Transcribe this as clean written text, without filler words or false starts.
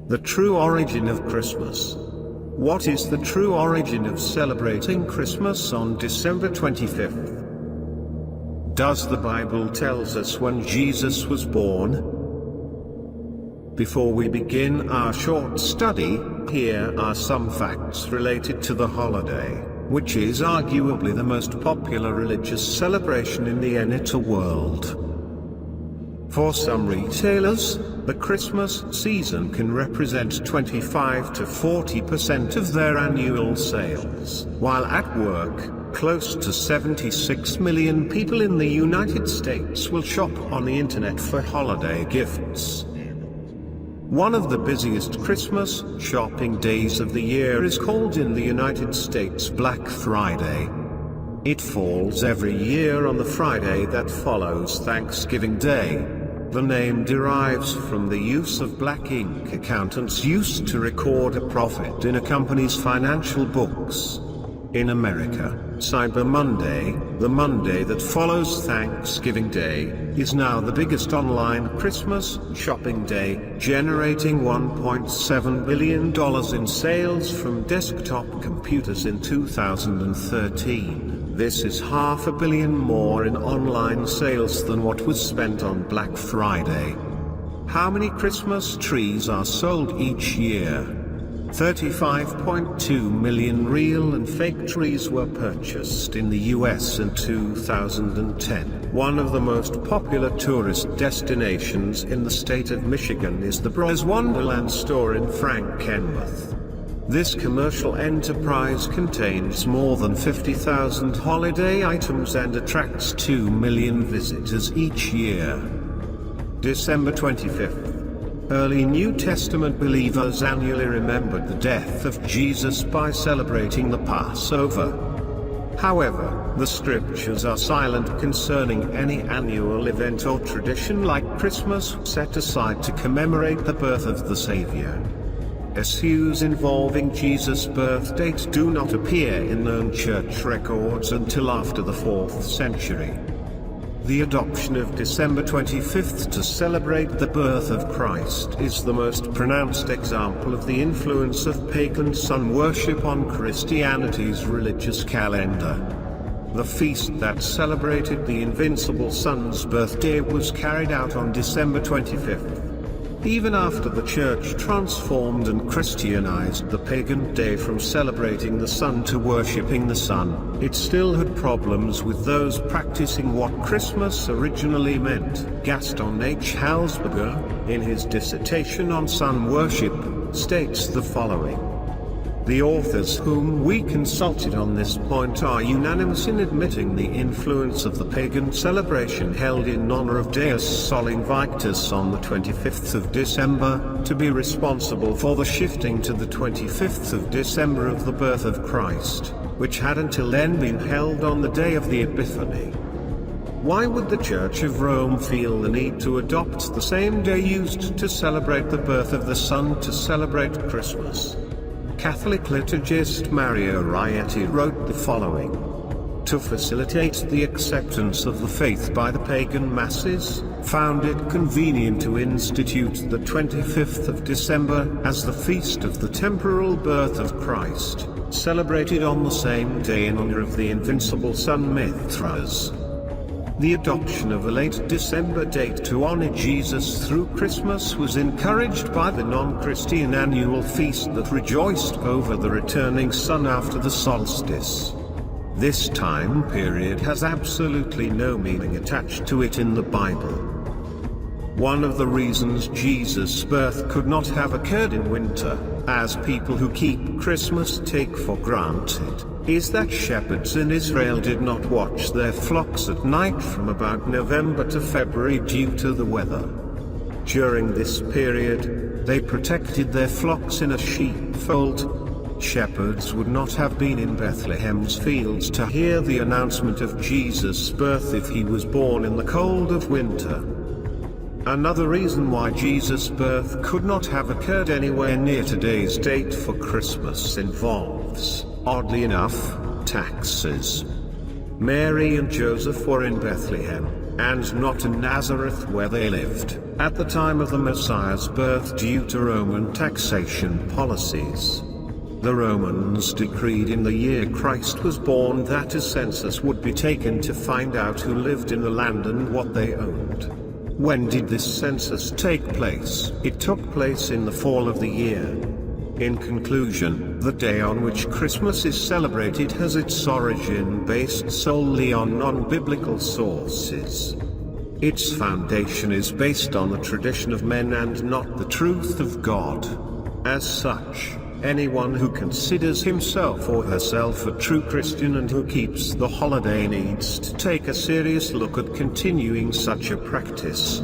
The true origin of Christmas. What is the true origin of celebrating Christmas on December 25th? Does the Bible tells us when Jesus was born? Before we begin our short study, here are some facts related to the holiday, which is arguably the most popular religious celebration in the entire world. For some retailers, the Christmas season can represent 25 to 40% of their annual sales, while at work, close to 76 million people in the United States will shop on the internet for holiday gifts. One of the busiest Christmas shopping days of the year is called in the United States Black Friday. It falls every year on the Friday that follows Thanksgiving Day. The name derives from the use of black ink accountants used to record a profit in a company's financial books. In America, Cyber Monday, the Monday that follows Thanksgiving Day, is now the biggest online Christmas shopping day, generating $1.7 billion in sales from desktop computers in 2013. This is $500 million more in online sales than what was spent on Black Friday. How many Christmas trees are sold each year? 35.2 million real and fake trees were purchased in the US in 2010. One of the most popular tourist destinations in the state of Michigan is the Bros Wonderland store in Frankenmuth. This commercial enterprise contains more than 50,000 holiday items and attracts 2 million visitors each year. December 25th. Early New Testament believers annually remembered the death of Jesus by celebrating the Passover. However, the scriptures are silent concerning any annual event or tradition like Christmas set aside to commemorate the birth of the Savior. Issues involving Jesus' birth date do not appear in known church records until after the 4th century. The adoption of December 25th to celebrate the birth of Christ is the most pronounced example of the influence of pagan sun worship on Christianity's religious calendar. The feast that celebrated the invincible sun's birthday was carried out on December 25th. Even after the church transformed and Christianized the pagan day from celebrating the sun to worshipping the sun, it still had problems with those practicing what Christmas originally meant. Gaston H. Halsberger, in his dissertation on sun worship, states the following. The authors whom we consulted on this point are unanimous in admitting the influence of the pagan celebration held in honor of Deus Sol Invictus on the 25th of December, to be responsible for the shifting to the 25th of December of the birth of Christ, which had until then been held on the day of the Epiphany. Why would the Church of Rome feel the need to adopt the same day used to celebrate the birth of the Sun to celebrate Christmas? Catholic liturgist Mario Rietti wrote the following. To facilitate the acceptance of the faith by the pagan masses, found it convenient to institute the 25th of December as the feast of the temporal birth of Christ, celebrated on the same day in honor of the invincible sun Mithras. The adoption of a late December date to honor Jesus through Christmas was encouraged by the non-Christian annual feast that rejoiced over the returning sun after the solstice. This time period has absolutely no meaning attached to it in the Bible. One of the reasons Jesus' birth could not have occurred in winter, as people who keep Christmas take for granted, is that shepherds in Israel did not watch their flocks at night from about November to February due to the weather. During this period, they protected their flocks in a sheepfold. Shepherds would not have been in Bethlehem's fields to hear the announcement of Jesus' birth if he was born in the cold of winter. Another reason why Jesus' birth could not have occurred anywhere near today's date for Christmas involves, oddly enough, taxes. Mary and Joseph were in Bethlehem, and not in Nazareth where they lived. at the time of the Messiah's birth due to Roman taxation policies. The Romans decreed in the year Christ was born that a census would be taken to find out who lived in the land and what they owned. When did this census take place? It took place in the fall of the year. In conclusion, the day on which Christmas is celebrated has its origin based solely on non-biblical sources. Its foundation is based on the tradition of men and not the truth of God. As such, anyone who considers himself or herself a true Christian and who keeps the holiday needs to take a serious look at continuing such a practice.